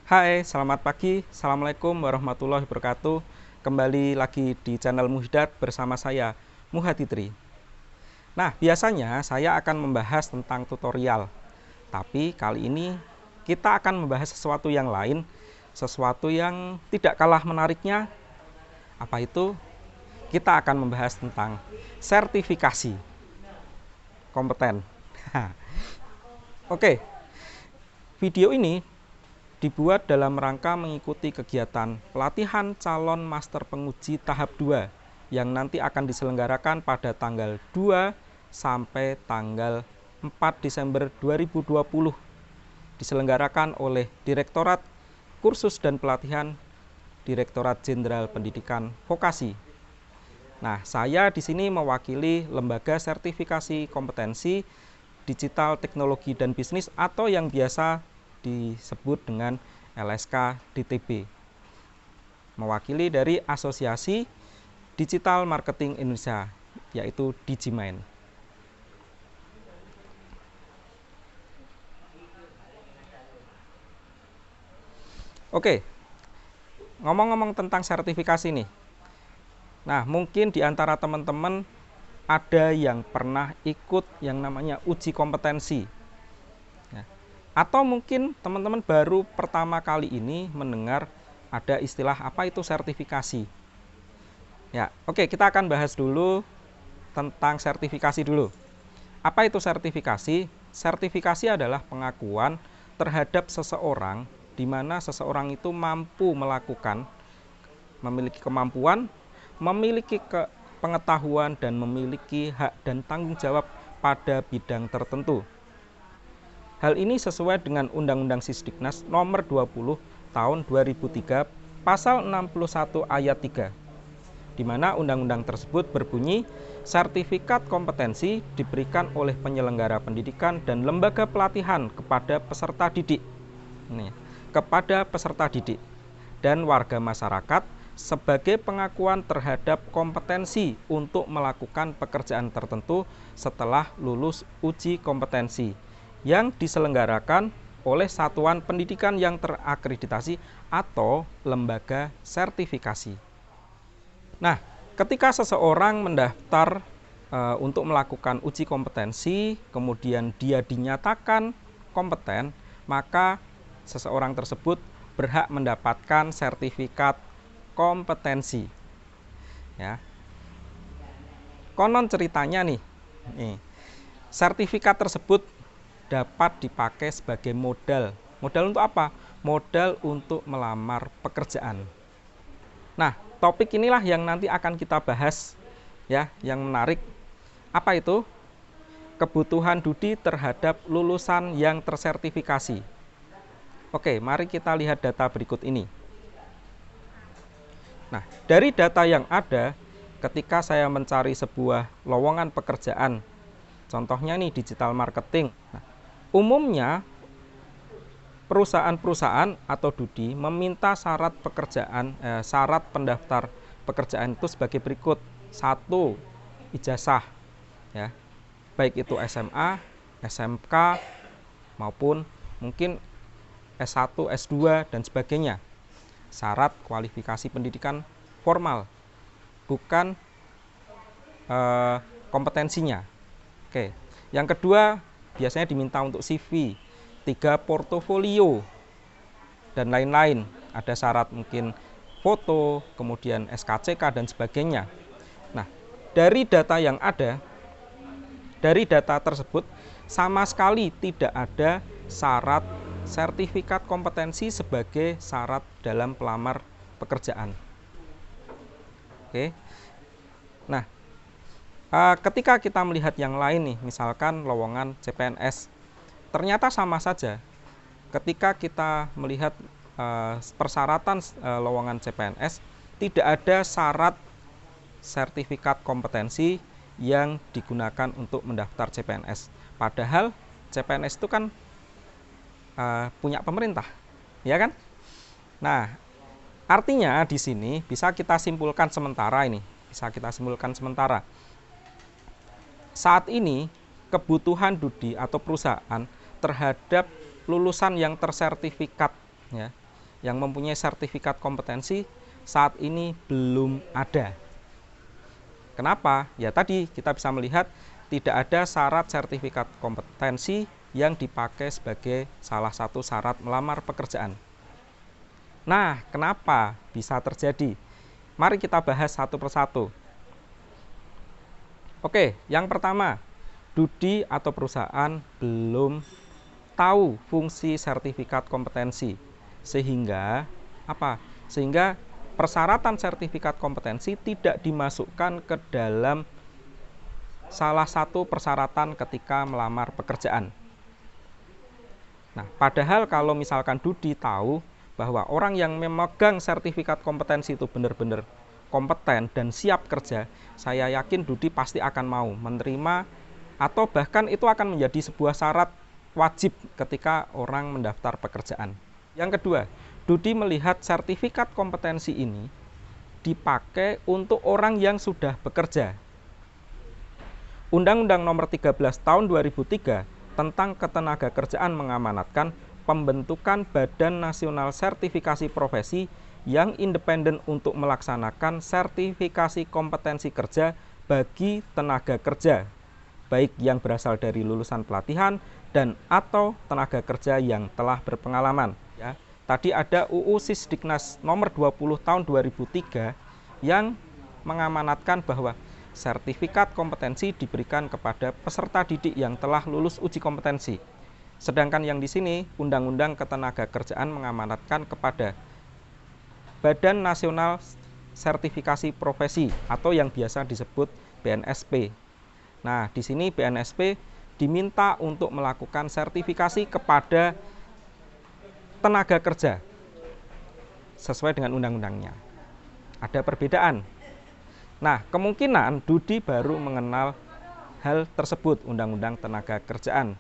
Hai, selamat pagi. Assalamualaikum warahmatullahi wabarakatuh. Kembali lagi di channel Muhyiddad bersama saya, Muhaditri. Nah, biasanya saya akan membahas tentang tutorial. Tapi kali ini kita akan membahas sesuatu yang lain, sesuatu yang tidak kalah menariknya. Apa itu? Kita akan membahas tentang sertifikasi kompeten. Oke, video ini dibuat dalam rangka mengikuti kegiatan pelatihan calon master penguji tahap 2 yang nanti akan diselenggarakan pada tanggal 2 sampai tanggal 4 Desember 2020, diselenggarakan oleh Direktorat Kursus dan Pelatihan Direktorat Jenderal Pendidikan Vokasi. Nah, saya di sini mewakili Lembaga Sertifikasi Kompetensi Digital Teknologi dan Bisnis atau yang biasa disebut dengan LSK DTB. Mewakili dari Asosiasi Digital Marketing Indonesia, yaitu Digimain. Oke, ngomong-ngomong tentang sertifikasi nih. Nah, mungkin di antara teman-teman ada yang pernah ikut yang namanya uji kompetensi. Ya. Atau mungkin teman-teman baru pertama kali ini mendengar ada istilah apa itu sertifikasi. Ya, oke, kita akan bahas dulu tentang sertifikasi dulu. Apa itu sertifikasi? Sertifikasi adalah pengakuan terhadap seseorang di mana seseorang itu mampu melakukan, memiliki kemampuan, memiliki pengetahuan dan memiliki hak dan tanggung jawab pada bidang tertentu. Hal ini sesuai dengan Undang-Undang Sisdiknas nomor 20 tahun 2003 pasal 61 ayat 3, di mana undang-undang tersebut berbunyi, sertifikat kompetensi diberikan oleh penyelenggara pendidikan dan lembaga pelatihan kepada peserta didik. Kepada peserta didik dan warga masyarakat sebagai pengakuan terhadap kompetensi untuk melakukan pekerjaan tertentu setelah lulus uji kompetensi yang diselenggarakan oleh satuan pendidikan yang terakreditasi atau lembaga sertifikasi. Nah, ketika seseorang mendaftar untuk melakukan uji kompetensi, kemudian dia dinyatakan kompeten, maka seseorang tersebut berhak mendapatkan sertifikat kompetensi. Ya. Konon ceritanya nih, sertifikat tersebut dapat dipakai sebagai modal. Modal untuk apa? Modal untuk melamar pekerjaan. Nah, topik inilah yang nanti akan kita bahas, ya, yang menarik. Apa itu? Kebutuhan Dudi terhadap lulusan yang tersertifikasi. Oke, mari kita lihat data berikut ini. Nah, dari data yang ada, ketika saya mencari sebuah lowongan pekerjaan, contohnya nih digital marketing. Nah, umumnya perusahaan-perusahaan atau Dudi meminta syarat pekerjaan, syarat pendaftar pekerjaan itu sebagai berikut. 1, ijazah, ya, baik itu SMA, SMK, maupun mungkin S1, S2 dan sebagainya. Syarat kualifikasi pendidikan formal, bukan kompetensinya. Oke. Yang kedua, biasanya diminta untuk CV, 3 portofolio, dan lain-lain. Ada syarat mungkin foto, kemudian SKCK dan sebagainya. Nah, dari data yang ada, dari data tersebut sama sekali tidak ada syarat sertifikat kompetensi sebagai syarat dalam pelamar pekerjaan. Oke. Nah, ketika kita melihat yang lain nih, misalkan lowongan CPNS, ternyata sama saja. Ketika kita melihat persyaratan lowongan CPNS, tidak ada syarat sertifikat kompetensi yang digunakan untuk mendaftar CPNS. Padahal CPNS itu kan punya pemerintah, ya kan? Nah, artinya di sini bisa kita simpulkan sementara ini, saat ini kebutuhan Dudi atau perusahaan terhadap lulusan yang tersertifikat, ya, yang mempunyai sertifikat kompetensi saat ini belum ada. Kenapa? Ya tadi kita bisa melihat tidak ada syarat sertifikat kompetensi yang dipakai sebagai salah satu syarat melamar pekerjaan. Nah, kenapa bisa terjadi? Mari kita bahas satu persatu. Oke, yang pertama, Dudi atau perusahaan belum tahu fungsi sertifikat kompetensi. Sehingga apa? Sehingga persyaratan sertifikat kompetensi tidak dimasukkan ke dalam salah satu persyaratan ketika melamar pekerjaan. Nah, padahal kalau misalkan Dudi tahu bahwa orang yang memegang sertifikat kompetensi itu benar-benar kompeten dan siap kerja, saya yakin Dudi pasti akan mau menerima atau bahkan itu akan menjadi sebuah syarat wajib ketika orang mendaftar pekerjaan. Yang kedua, Dudi melihat sertifikat kompetensi ini dipakai untuk orang yang sudah bekerja. Undang-Undang Nomor 13 Tahun 2003 tentang Ketenagakerjaan mengamanatkan pembentukan Badan Nasional Sertifikasi Profesi yang independen untuk melaksanakan sertifikasi kompetensi kerja bagi tenaga kerja, baik yang berasal dari lulusan pelatihan dan atau tenaga kerja yang telah berpengalaman. Ya, tadi ada UU Sisdiknas nomor 20 tahun 2003 yang mengamanatkan bahwa sertifikat kompetensi diberikan kepada peserta didik yang telah lulus uji kompetensi. Sedangkan yang di sini Undang-Undang Ketenagakerjaan mengamanatkan kepada Badan Nasional Sertifikasi Profesi atau yang biasa disebut BNSP. Nah, di sini BNSP diminta untuk melakukan sertifikasi kepada tenaga kerja sesuai dengan undang-undangnya. Ada perbedaan. Nah, kemungkinan Dudi baru mengenal hal tersebut, Undang-Undang Tenaga Kerjaan.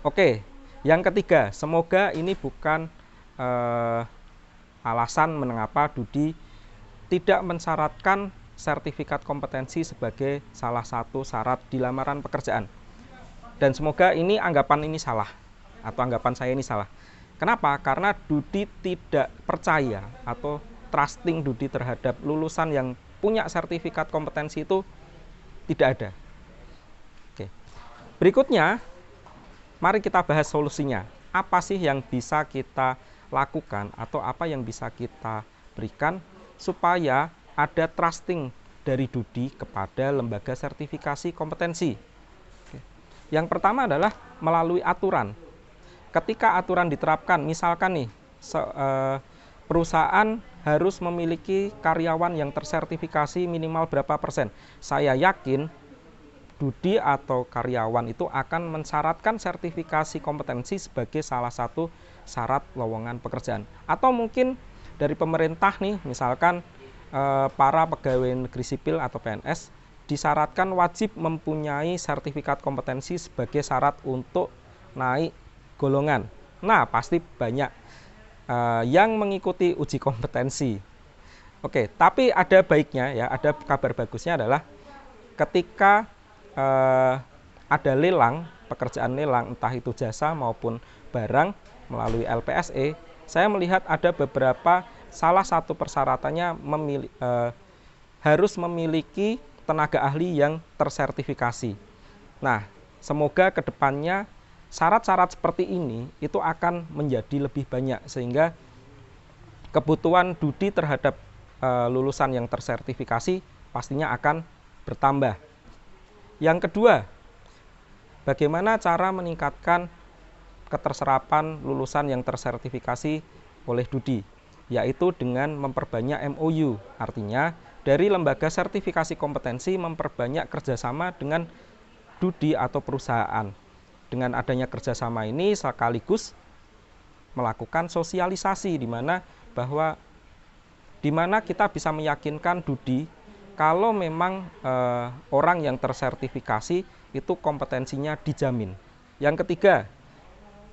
Oke, yang ketiga, semoga ini bukan alasan mengapa Dudi tidak mensyaratkan sertifikat kompetensi sebagai salah satu syarat di lamaran pekerjaan. Dan semoga ini anggapan ini salah, atau anggapan saya ini salah. Kenapa? Karena Dudi tidak percaya atau trusting Dudi terhadap lulusan yang punya sertifikat kompetensi itu tidak ada. Oke. Berikutnya, mari kita bahas solusinya. Apa sih yang bisa kita lakukan atau apa yang bisa kita berikan supaya ada trusting dari Dudi kepada lembaga sertifikasi kompetensi. Oke. Yang pertama adalah melalui aturan. Ketika aturan diterapkan, misalkan nih perusahaan harus memiliki karyawan yang tersertifikasi minimal berapa persen. Saya yakin Dudi atau karyawan itu akan mensyaratkan sertifikasi kompetensi sebagai salah satu syarat lowongan pekerjaan. Atau mungkin dari pemerintah nih, misalkan para pegawai negeri sipil atau PNS disyaratkan wajib mempunyai sertifikat kompetensi sebagai syarat untuk naik golongan. Nah, pasti banyak yang mengikuti uji kompetensi. Oke, tapi ada baiknya ya, ada kabar bagusnya adalah ketika ada lelang, pekerjaan lelang entah itu jasa maupun barang melalui LPSE, saya melihat ada beberapa salah satu persyaratannya harus memiliki tenaga ahli yang tersertifikasi. Nah, semoga kedepannya syarat-syarat seperti ini itu akan menjadi lebih banyak sehingga kebutuhan Dudi terhadap lulusan yang tersertifikasi pastinya akan bertambah. Yang kedua, bagaimana cara meningkatkan keterserapan lulusan yang tersertifikasi oleh Dudi, yaitu dengan memperbanyak MOU. Artinya, dari lembaga sertifikasi kompetensi memperbanyak kerjasama dengan Dudi atau perusahaan. Dengan adanya kerjasama ini sekaligus melakukan sosialisasi di mana kita bisa meyakinkan Dudi kalau memang orang yang tersertifikasi itu kompetensinya dijamin. Yang ketiga,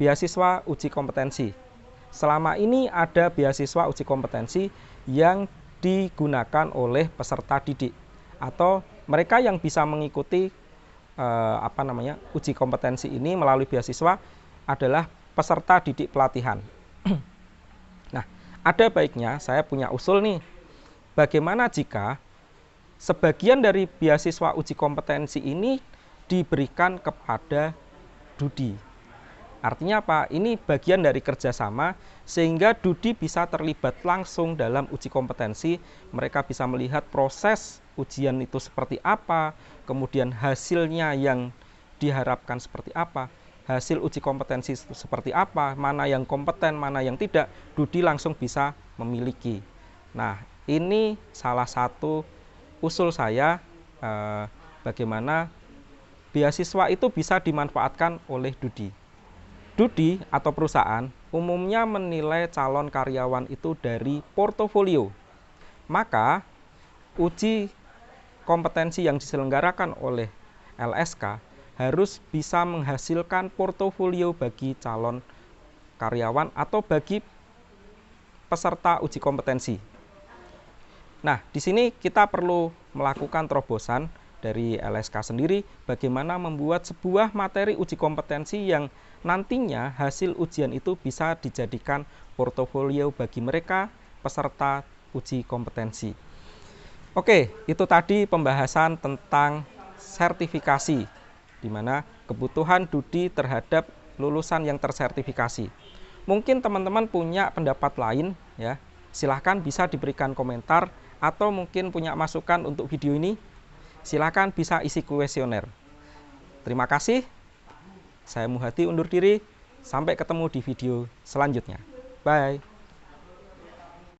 beasiswa uji kompetensi. Selama ini ada beasiswa uji kompetensi yang digunakan oleh peserta didik atau mereka yang bisa mengikuti uji kompetensi ini melalui beasiswa adalah peserta didik pelatihan. Ada baiknya saya punya usul nih, bagaimana jika sebagian dari beasiswa uji kompetensi ini diberikan kepada Dudi. Artinya apa? Ini bagian dari kerjasama sehingga Dudi bisa terlibat langsung dalam uji kompetensi. Mereka bisa melihat proses ujian itu seperti apa, kemudian hasilnya yang diharapkan seperti apa, hasil uji kompetensi seperti apa, mana yang kompeten, mana yang tidak, Dudi langsung bisa memiliki. Nah, ini salah satu usul saya bagaimana beasiswa itu bisa dimanfaatkan oleh Dudi. Dudi atau perusahaan umumnya menilai calon karyawan itu dari portofolio. Maka uji kompetensi yang diselenggarakan oleh LSK harus bisa menghasilkan portofolio bagi calon karyawan atau bagi peserta uji kompetensi. Nah, di sini kita perlu melakukan terobosan dari LSK sendiri bagaimana membuat sebuah materi uji kompetensi yang nantinya hasil ujian itu bisa dijadikan portofolio bagi mereka peserta uji kompetensi. Oke, itu tadi pembahasan tentang sertifikasi, di mana kebutuhan Dudi terhadap lulusan yang tersertifikasi. Mungkin teman-teman punya pendapat lain, ya. Silahkan bisa diberikan komentar atau mungkin punya masukan untuk video ini. Silahkan bisa isi kuesioner. Terima kasih. Saya Muhadi undur diri. Sampai ketemu di video selanjutnya. Bye.